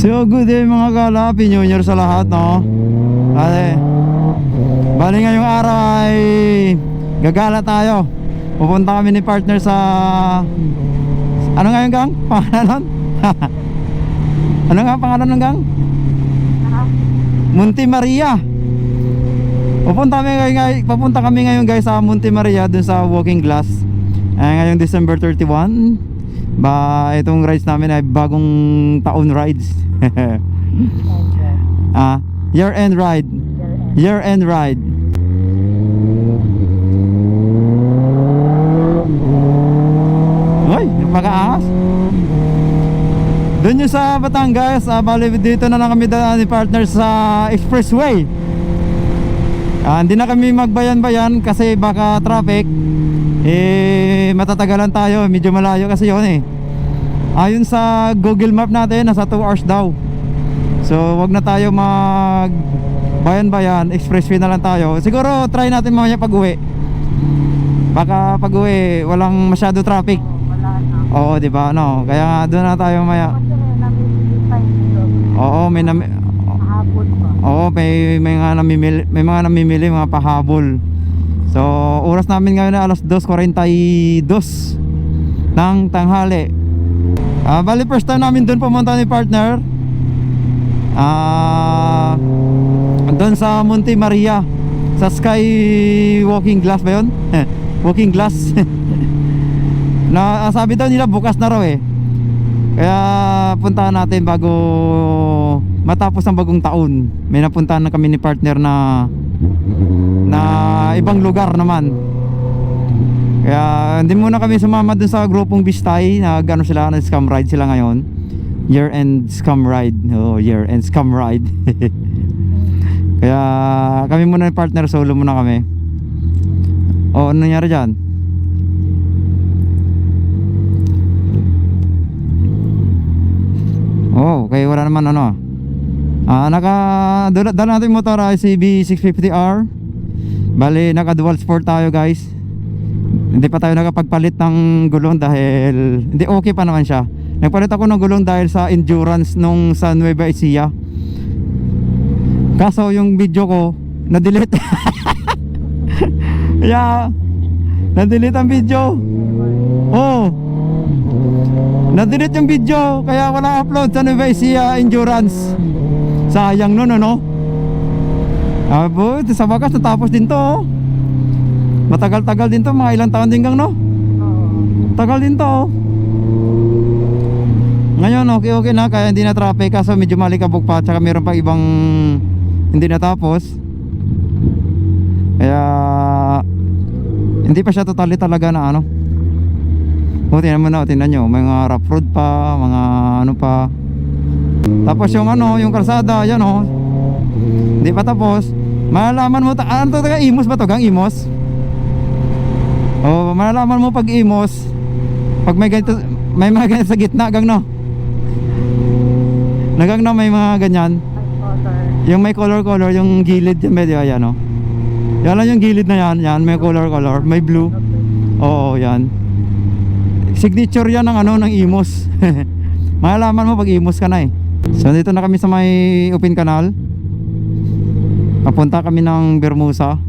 So good day mga gala, Happy New Year sa lahat, no? Bali ngayong araw ay gagala tayo. Pupunta kami ni partner sa ano nga yung gang? Pangalan? Ano nga pangalan ng gang? Monte Maria. Papunta kami ngayon guys sa Monte Maria, dun sa Walking Glass. Ngayong December 31. Itong rides namin ay bagong taon rides. Year-end ride. Year-end ride. Uy, napaka-ahas. Doon yung sa Batangas, bali dito na lang kami daan ni partner sa expressway. Hindi na kami magbayan-bayan kasi baka traffic. Matatagalan tayo, medyo malayo kasi yun eh. Ayon sa Google Map natin, nasa 2 hours daw. So wag na tayo mag bayan-bayan, expressway na lang tayo. Siguro try natin mamaya pag-uwi. Baka pag-uwi walang masyado traffic. Wala na. Oo, di ba? No, kaya nga doon na tayo mamaya. Kasi may namimili pa yun. Oo, Hapon pa. Oo, may mga namimili, mga pahabol. So, oras namin ngayon na alas 2:42 ng tanghali. Bali first time namin doon pumunta ni partner. Doon sa Monte Maria, sa Sky Walking Glass ba yun? Walking Glass. Sabi daw nila bukas na raw eh. Kaya puntahan natin bago matapos ang bagong taon. May napuntahan na kami ni partner na ibang lugar naman. Kaya hindi muna kami sumama dun sa grupong Bistay. Sila, scam ride sila ngayon. Year-end scam ride. Oh, year-end scam ride. Kaya kami muna ni partner, solo muna kami. Oh, ano nangyari dyan? Oh, okay, wala naman ano. Dala natin yung motor ay CB650R. Bali, naka dual sport tayo guys. Hindi pa tayo nakapagpalit ng gulong dahil hindi, okay pa naman siya. Nagpalit ako ng gulong dahil sa endurance nung sa Nueva Ecija. Kaso yung video ko na-delete. Yeah, na-delete ang video. Oh, na-delete yung video, kaya wala upload sa Nueva Ecija endurance. Sayang nun, ano? Sa wakas natapos din to, oh. Matagal-tagal din to, mga ilang taon din gang, no? Tagal din to, oh. Ngayon okay na, kaya hindi na traffic. Kaso medyo malikabok pa, tsaka meron pa ibang hindi natapos. Kaya hindi pa siya totally talaga na ano. Tingnan mo na, tingnan nyo, may mga rough road pa, mga ano pa. Tapos yung yung kalsada, yan oh, hindi pa tapos. Malalaman mo, ano to, taga Imos ba to, gang Imos? Oh, malalaman mo pag Imos pag may ganito, may mga ganito sa gitna, gang, no? Nagang na may mga ganyan. Yung may color, yung gilid yan, medyo, ayan oh. Yan lang yung gilid na yan, may color, may blue. Oo, yan. Signature yan ng ng Imos. Malalaman mo pag Imos ka na eh. So dito na kami sa may open canal. Papunta kami ng Bermusa.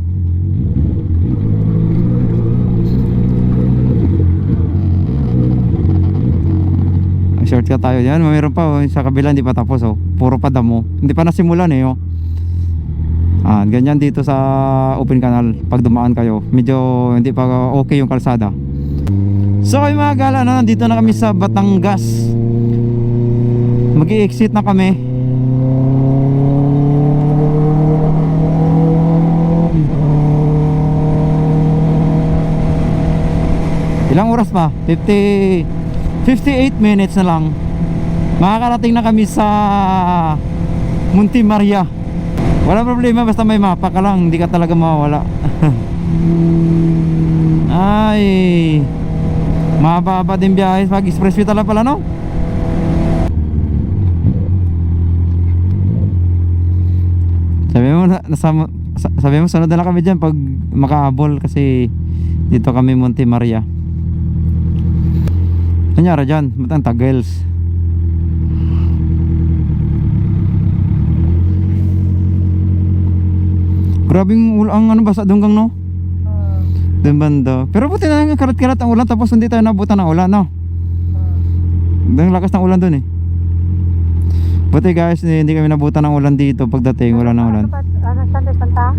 Shortcut tayo yan. Mayroon pa sa kabila, hindi pa tapos oh. Puro pa damo. Hindi pa nasimulan eh oh. Ganyan dito sa open canal. Pag dumaan kayo, medyo hindi pa okay yung kalsada. So kayo mga gala, nandito na kami sa Batangas. Mag-i-exit na kami. Ilang oras pa? 58 minutes na lang. Makakarating na kami sa Monte Maria. Wala problema, basta may mapa ka lang, hindi ka talaga mawawala. Ay, mababa din biyahe pag expressway talaga pala, no? Sabi mo sunod na lang kami dyan pag makahabol, kasi dito kami Monte Maria. Nangyari dyan, ba't ang tagals? Grabing ang ano basa dunggang no. Hmm. Doon banda. Pero buti na lang karat-karat ang ulan tapos hindi tayo nabutan ng ulan no. Ang lakas ng ulan doon eh. Buti guys, hindi kami nabutan ng ulan dito pagdating, wala ng ulan. Ano saan tayo punta?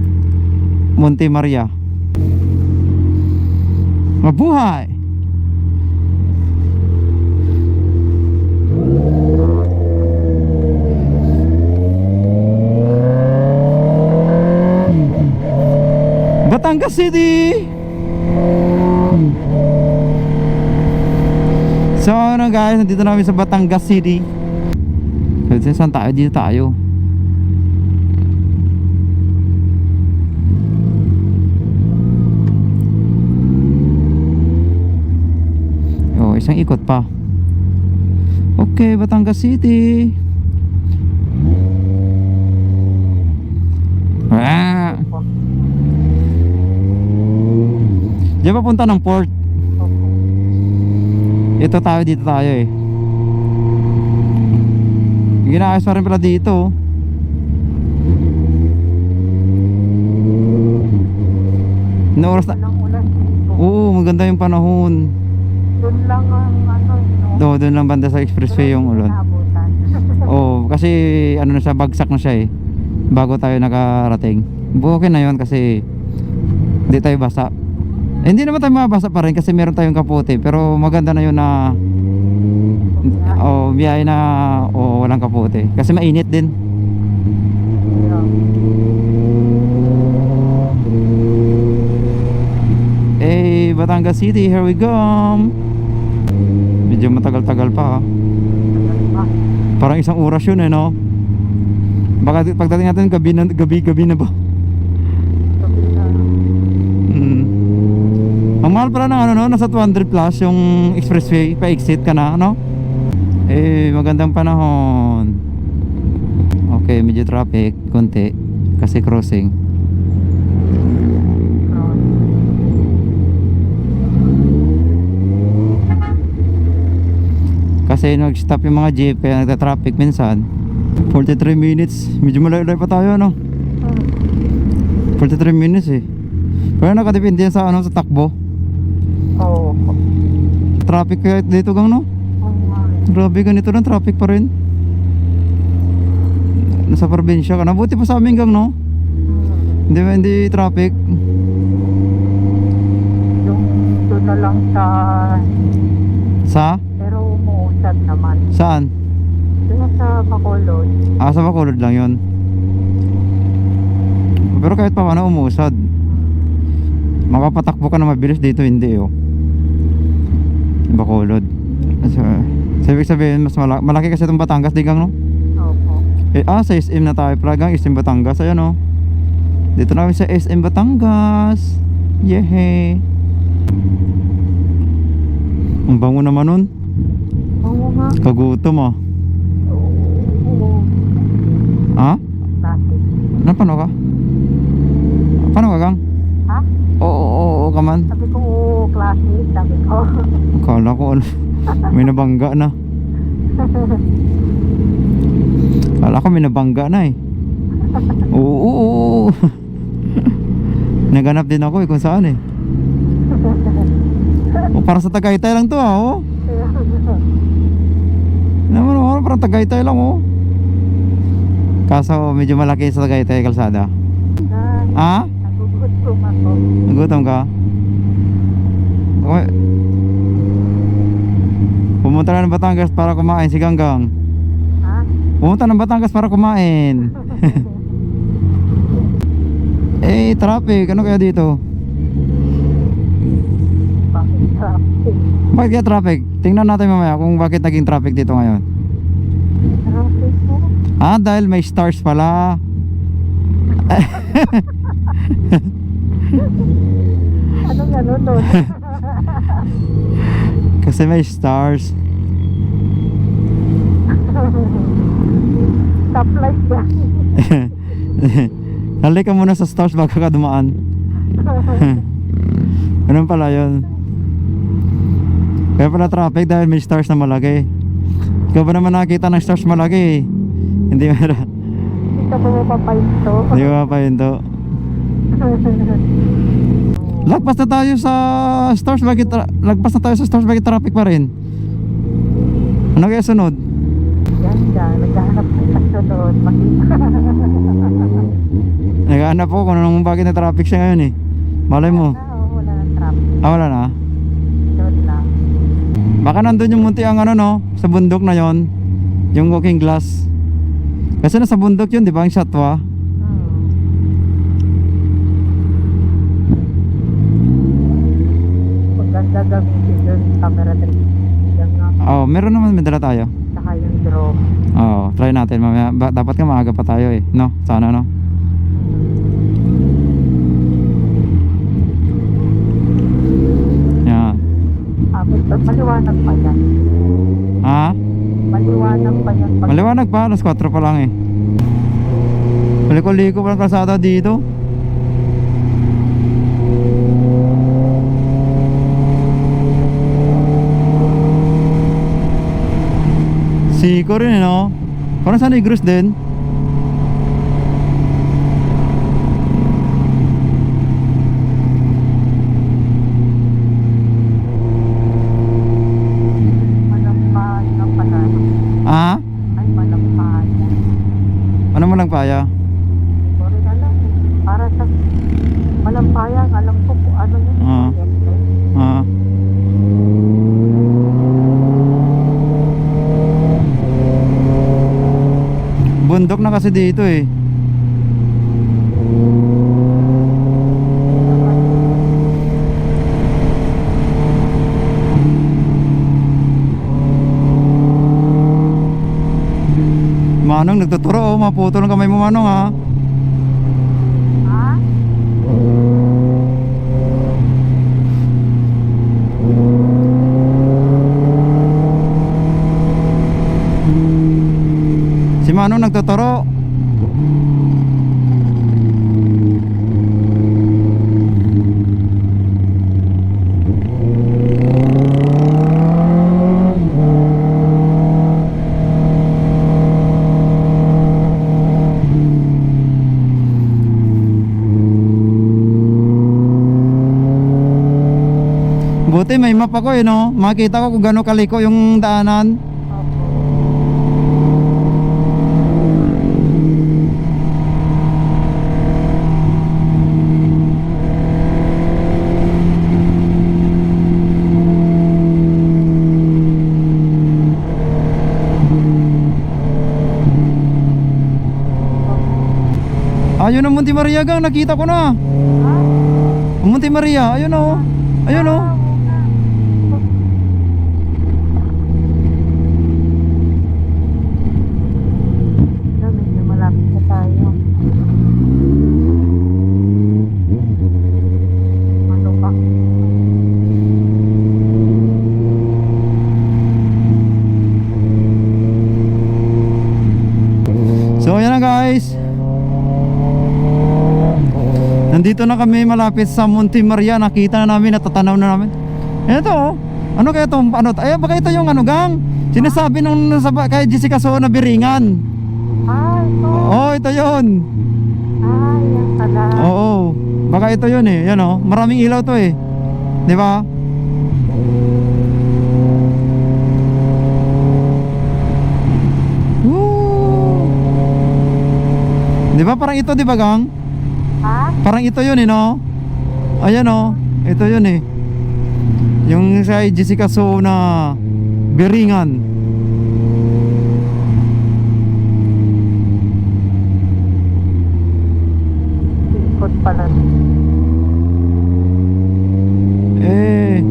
Monte Maria. Mabuhay! Batangas City! So ano guys, nandito namin sa Batangas City. So saan tayo? Dito tayo. Oh, isang ikot pa. Okay, Batangas City. Ah! Diyan pa punta ng port. Ito tayo, dito tayo eh. Ginaayos pa rin pala dito. Na oras na. Walang ulan dito. Oo, maganda yung panahon. Doon lang ang ano, no? Doon lang banda sa expressway yung ulan. Naabutan. Oo, kasi ano na siya, bagsak na siya eh. Bago tayo nakarating. Okay na yun kasi hindi tayo basa. Eh, hindi naman tayo mabasa pa rin kasi meron tayong kapote. Pero maganda na yun na biyaya na walang kapote. Kasi mainit din. Eh, Batangas City, here we go. Medyo matagal-tagal pa. Parang isang oras yun eh, no? Baka pagdating natin gabi na ba? Ang mahal pala ng ano no, nasa 200 plus yung expressway, pa-exit ka na, ano? Eh, magandang panahon. Okay, medyo traffic, konti, kasi crossing. Kasi nag-stop yung mga jeep, kaya nagta-traffic minsan. 43 minutes, medyo malayo pa tayo, ano? 43 minutes eh. Pero nakadepende yan sa ano, sa takbo. Oo. Traffic kaya dito gang no? Grabe, ganito ng traffic pa rin. Nasa probinsya ka. Nabuti pa sa amin gang no? Hindi traffic. Yung doon na lang Sa? pero umuusad naman. Saan? Doon sa Bacolod. Sa Bacolod lang yun. Pero kahit pa paano umuusad. Makapatakbo ka na mabilis dito, hindi oh. Bacolod. So ibig sabihin mas malaki kasi itong Batangas digang no? Opo. Sa SM na tayo pala, SM Batangas, ayan oh. Dito na kami sa SM Batangas. Yehey. Ang bango naman nun. Oo nga. Kagutom ah. Oo. Ha? Dati. Paano ka? Paano ka gang? Ha? Oo ka man. Sabi ko, klase. Sabi ko. Akala ko ano, may nabangga na. Akala ko may nabangga na eh. Oo. Naganap din ako eh kung saan eh. Para sa Tagaytay lang to oh. Naman parang Tagaytay lang oh. Kaso medyo malaki sa Tagaytay kalsada. Ha? Nagugutom ako. Nagutom ka? Okay. Pumunta na ng Batangas para kumain si Ganggang. Ha? Pumunta ng Batangas para kumain. Traffic. Ano kaya dito? Bakit traffic? Bakit kaya traffic? Tingnan natin mamaya kung bakit naging traffic dito ngayon. Traffic po? Dahil may stars pala. Anong ano nun? Kasi may stars. Stoplight ba? Halika muna sa stars bago ka dumaan. Ganun pala yun. Kaya pala traffic dahil may stars na malaki. Ikaw ba naman nakakita ng stars malaki? Hindi meron. Hindi ka pa mapapahinto. Hindi ko mapahinto. Lagpas na tayo sa stores, bakit lagpas na tayo sa stores, bakit traffic pa rin? Ano kaya sunod? Yan dyan, naghahanap ng kasunod. Makita. Naghahanap po kung anong bakit na traffic siya ngayon eh. Malay mo. Wala ng traffic. Wala na. Doon lang. Baka nandun yung munti ang ano no, sa bundok na yon, yung walking glass. Kasi nasa bundok yun, di ba, ang Satwa? Maganda gamitin yun, camera trip. Yan nga, Oo, meron naman, may dala tayo. saka yung drone. Oo, try natin mamaya. Dapat ka maaga pa tayo eh, no? Sana no? Yan. Maliwanag pa yan. Ha? Maliwanag pa yan. Maliwanag pa, alas 4 pa lang eh. Liko-liko pa ng kalsada dito. Siko rin eh, no? Parang sa Negros din. Malampahan lang pala. Ah? Ay, malampahan. Ano mo lang paya? Hindi ko rin alam. Para sa malampahan, alam ko kung ano yun. Ah. Ah. Bundok na kasi dito eh. Manong nagtuturo oh, maputol ang kamay mo Manong ha. Ha? Si Manong nagtuturo. Buti may map ako eh no. Makita ko kung gaano kaliko yung daanan. Ayun ang Monte Maria gang, nakita ko na. Ha? Ang Monte Maria, ayun oh. Ayun oh. Medyo malapit na tayo. Ano pa? So ayan na guys. Nandito na kami malapit sa Monte Maria. Nakita na namin, natatanaw na namin. Ito oh. Ano kaya ito? Ano? Ay baka ito yung ano gang? Sinasabi nung kay Jessica So na Biringan. Ah, ito. Oh, ito yun. Ah, yan pala. Oo. Baka ito yun eh. Yan oh. Maraming ilaw to eh. Di ba? Woo! Di ba parang ito, di ba gang? Ha? Parang ito yun eh no. Ayan oh. Ito yun eh. Yung sa Jessica So na Biringan. Ikot pala. Eh.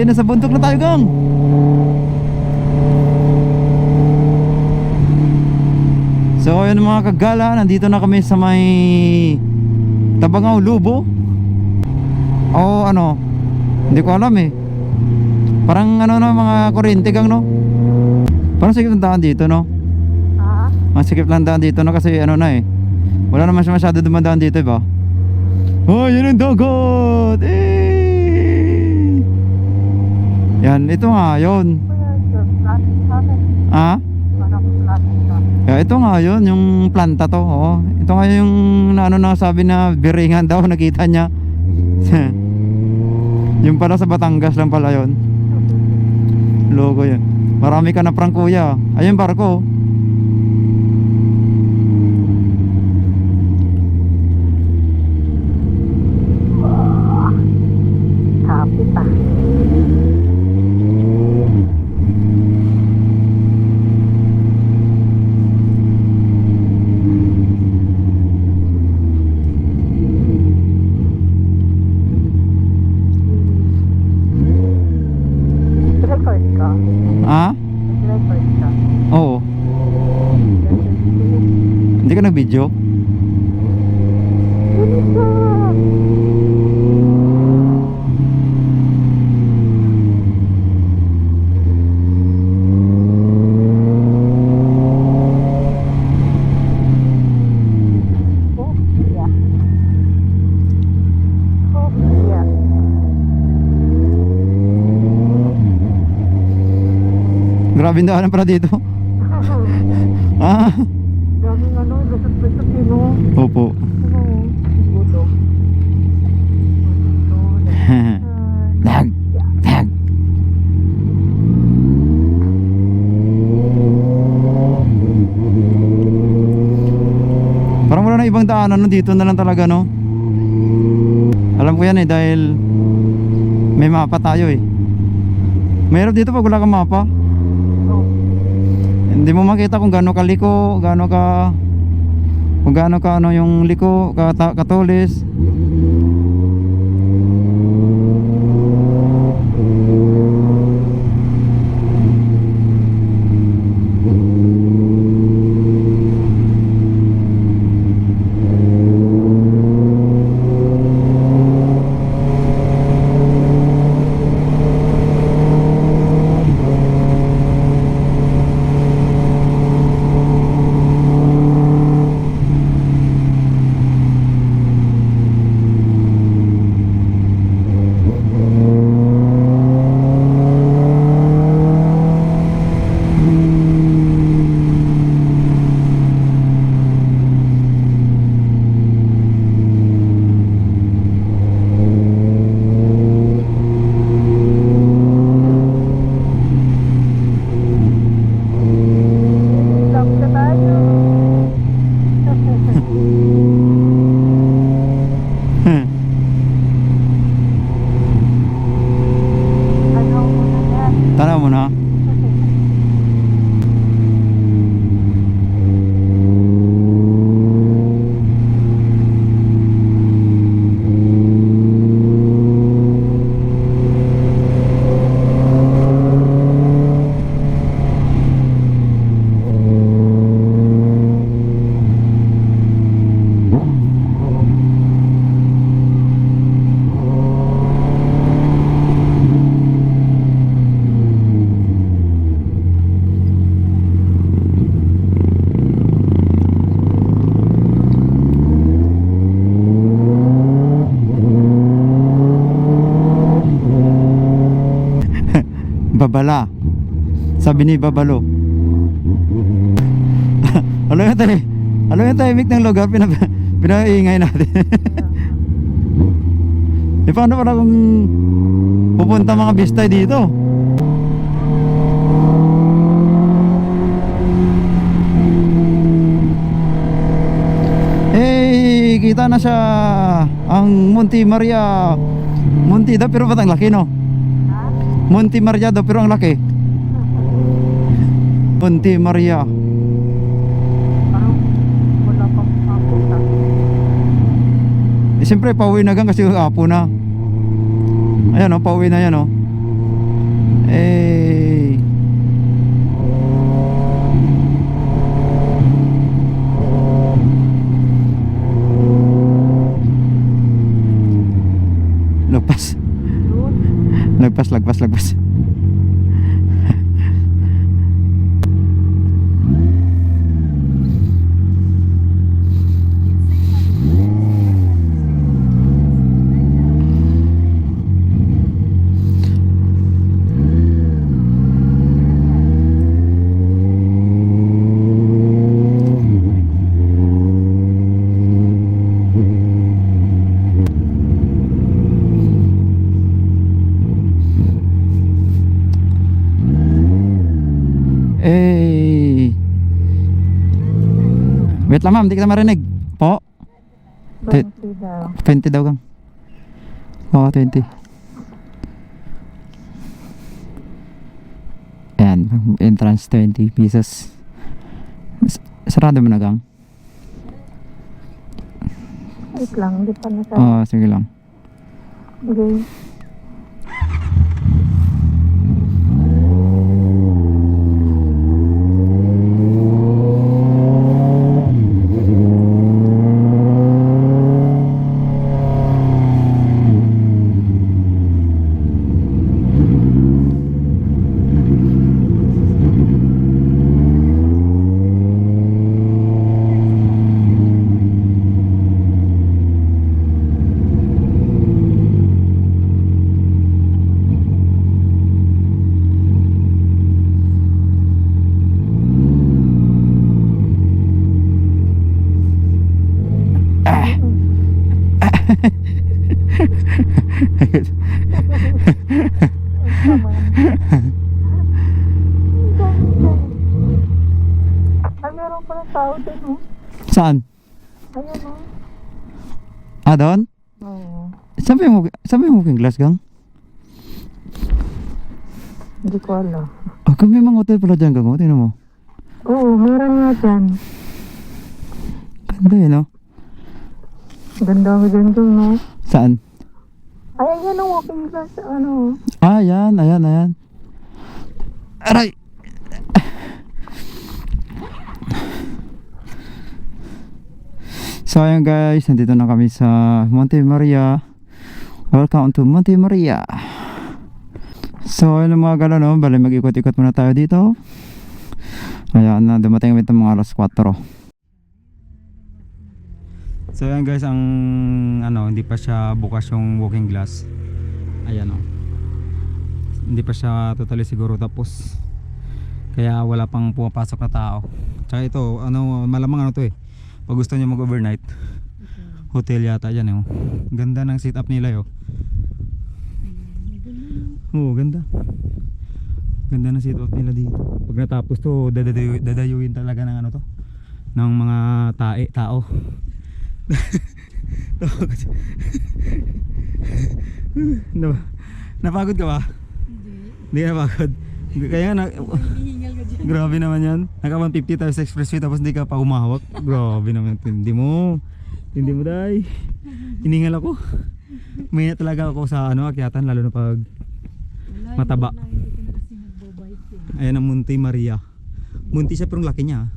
Nasa bundok na tayo gang. So ayun mga kagala, nandito na kami sa may Tabangaw, Lubo. O ano, hindi ko alam eh. Parang ano no, mga kuryente gang no. Parang sikip ng daan dito no. Ha? Masikip lang daan dito no kasi ano na eh. Wala naman siya masyado dumadaan dito, ba? Oh, yun ang dagat! Eh! Yan, ito nga, yun. Kuya, sir, plastic sa akin. Ah? Parang plastic sa akin. Yeah, ito nga, yun, yung planta to, oh. Ito nga yung ano na sabi na biringan daw, nakita niya. Yung pala sa Batangas lang pala yun. Logo yun. Marami ka na prank, kuya. Ayun, barko. Kapit ah. Record ka? Ah? Record ka? Oo. Hindi ka nag-video? Oh, yeah. Oh, yeah. Grabe yung daanan pala dito. Ah? Daming ano, lusot-lusot yun o. Opo. Ano, gulo. Lag. Lag. Parang wala na ibang daanan no, dito na lang talaga no. Alam ko yan eh dahil may mapa tayo eh. Mayroon dito pag wala kang mapa. Oh, Hindi mo makita kung gaano ka liko, kung gaano ka ano yung liko, katulis. stop ka tayo. Ano mo na yan? Tanaw mo na. Babala. Sabi ni Babalo. Ano yung tayo? Ano yung tahimik ng lugar pinaingay natin? E paano pala kung pupunta mga bistay dito? Eh, kita na siya ang Monte Maria. Monte daw pero ba't ang laki no? Ha? Monte Maria daw pero ang laki. Monte Maria. Parang wala pang mapunta. Eh siyempre pauwi na gang kasi apo na. Ayan o, pauwi na yan o. Eh lagpas. Doon. Lagpas. Wait lang ma'am, di kita marinig. Po? 20 daw. 20 daw gang. Oo, 20. Ayan, entrance 20 pesos. Sarado mo na gang? Wait lang, hindi pa nasa. Oo, sige lang. Okay. Ay, meron pa ng tao din, oh. Saan? Ayun, oh. Ah, doon? Oo. Sabi mo king glass gang? Hindi ko alam. Oh, kami mga hotel pala dyan gang. Tingnan mo. Oo, meron nga dyan. Ganda eh, no? Ganda ko dyan dyan, no? Saan? Ay, ayan ang walking glass, ano. Ah, ayan. Aray! So ayan guys, nandito na kami sa Monte Maria. Welcome to Monte Maria. So ayun mga gala, no? Bali mag-ikot-ikot muna tayo dito. Ayan na, dumating kami itong mga alas 4. So ayan guys, ang hindi pa siya bukas yung walking glass. Ayan o. Hindi pa siya totally siguro tapos. Kaya wala pang pumapasok na tao. Tsaka ito, malamang to eh. Pag gusto niyo mag-overnight, hotel yata yan eh. Ganda ng setup nila eh. Oo, ganda. Ganda ng setup nila dito. Pag natapos to, dadayuin talaga ng to, ng mga tao. Napagod ka ba? Hindi ka napagod. Kaya na grabe naman yan. Naka 150 tayo sa expressway tapos hindi ka pa humahawak. Grabe naman. Hindi mo dahil. Hiningal ako. May talaga ako sa akyatan lalo na pag mataba. Ayan ang Monte Maria. Munti siya pero laki niya.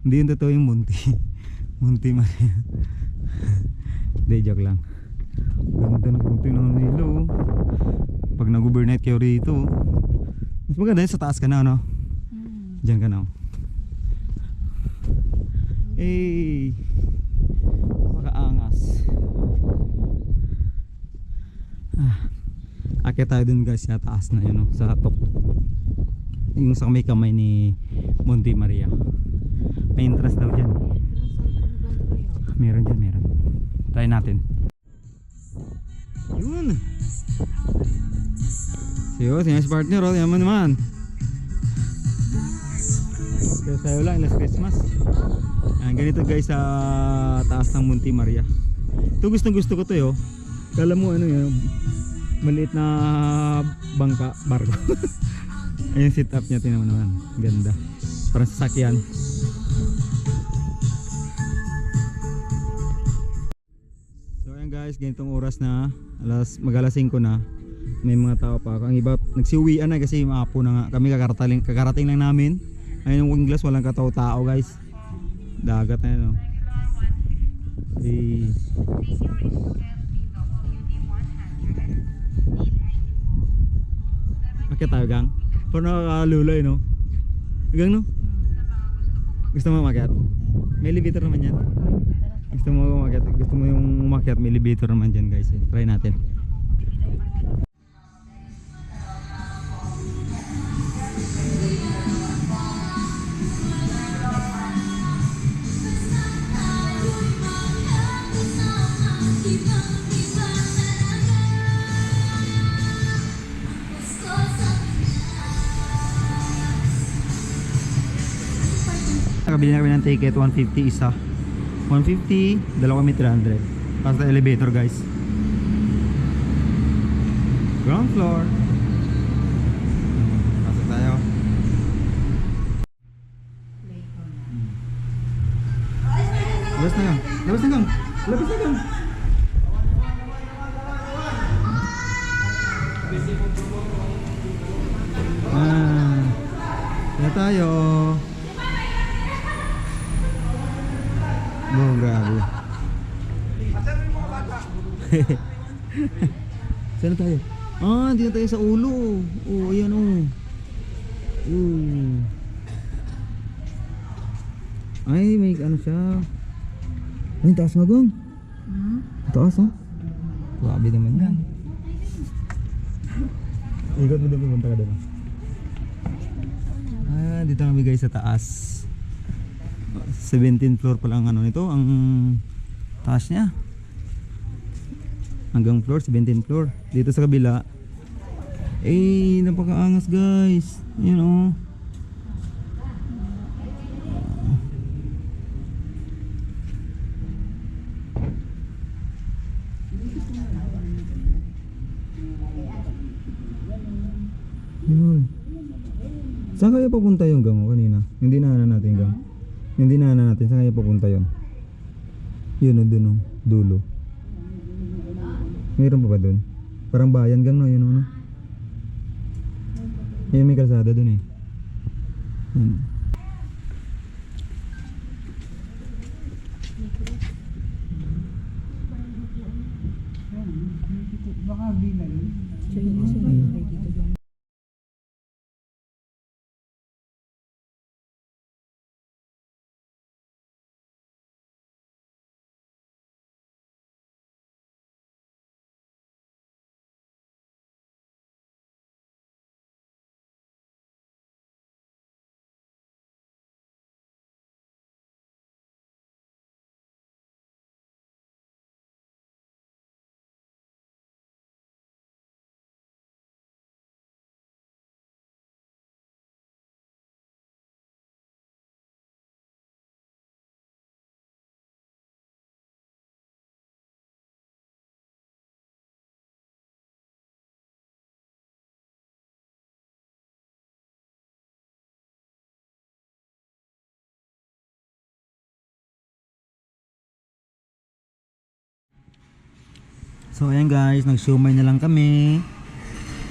Hindi yung totoo yung Monte. Monte Maria. Hindi, joke lang. Ganda ng puti ng nilo. Pag nag-overnight kayo rito, mas maganda yun sa taas ka na, no? Diyan ka na. Eh, makaangas. Akit tayo dun guys sa taas na yun, no? Sa top. Yung sa may kamay ni Monte Maria. May interest daw dyan. Meron dyan, meron. Try natin. Yun. Siyo, si partner, oh, yaman naman. Pero sa'yo lang, last Christmas. Ganito guys sa taas ng Monte Maria. Ito gustong gusto ko to yo. Kala mo yan, maliit na bangka, barko. Ayun setup niya, tingnan mo naman. Ganda. Parang sasakyan. So ayan guys, ganitong oras na, mag-alas 5 na. May mga tao pa ako. Ang iba nagsiuwian na kasi maapo na nga. Kami kakarating lang namin. Ayun yung walking glass, walang katao-tao guys. Dagat na yun, no? Akit tayo gang. Pero nakakalulay, no? Gang, no? Gusto mo umakyat? May elevator naman yan. Gusto mo yung umakyat, may elevator naman dyan guys. Try natin. nakabili na kami ng ticket, 150 isa. 150, dalawa kami 300. Tapos sa elevator guys. Ground floor. Pasok tayo. Labas na gang. Labas na gang. Labas na gang. Kaya tayo. Oh, grabe. Saan tayo? Dito tayo sa ulo. Oh, ayan oh. Ay, may ano siya. Ay, taas nga gang. Taas oh. Grabe naman yan. Ikot mo din pumunta ka doon. Dito kami guys sa taas. 17th floor pa lang ano nito, ang taas niya. Hanggang floor, 17th floor. Dito sa kabila, napakaangas guys. Yan oh. Yun. Saan kaya papunta yung gang kanina? Yung dinaanan natin gang. Yung dinaanan natin, saan kaya papunta yun? Yun o, dun o, dulo. Mayroon pa ba dun? Parang bayan gang no, yun o no? Yun may kalsada dun eh. Yun. Baka bilay. So ayan guys, nag-siomay na lang kami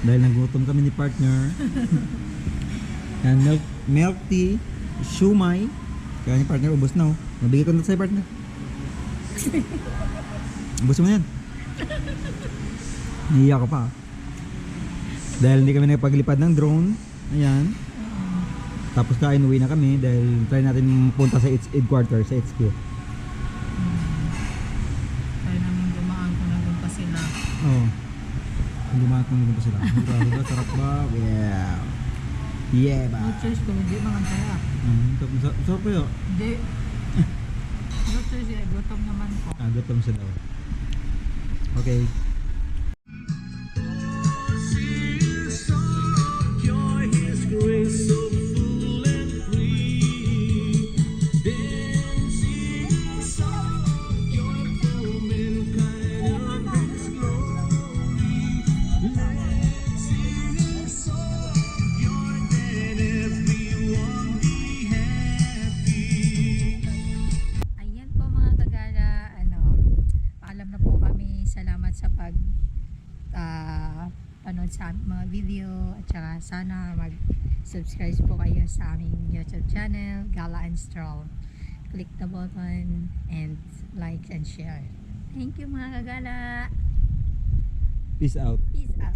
dahil nagutom kami ni partner. Yan, milk tea, siomay. Kaya ni partner, ubos na oh. Nabigay ko na sa'yo partner. Ubos mo yan. Naiiyak ko pa. Dahil hindi kami nagpaglipad ng drone. Ayan. Tapos kain, uwi na kami dahil try natin punta sa headquarters, sa HQ. Oo. Lumahat mo nito pa sila. Grabe ba? Sarap ba? Yeah. Yeah ba? No choice ko, hindi mga kaya. Sarap pa yun? Hindi. No choice, gutom naman ko. Gutom siya daw. Okay. Salamat sa panood sa aming mga video at saka sana mag-subscribe po kayo sa aming YouTube channel, Gala and Stroll. Click the button and like and share. Thank you mga kagala. Peace out. Peace out.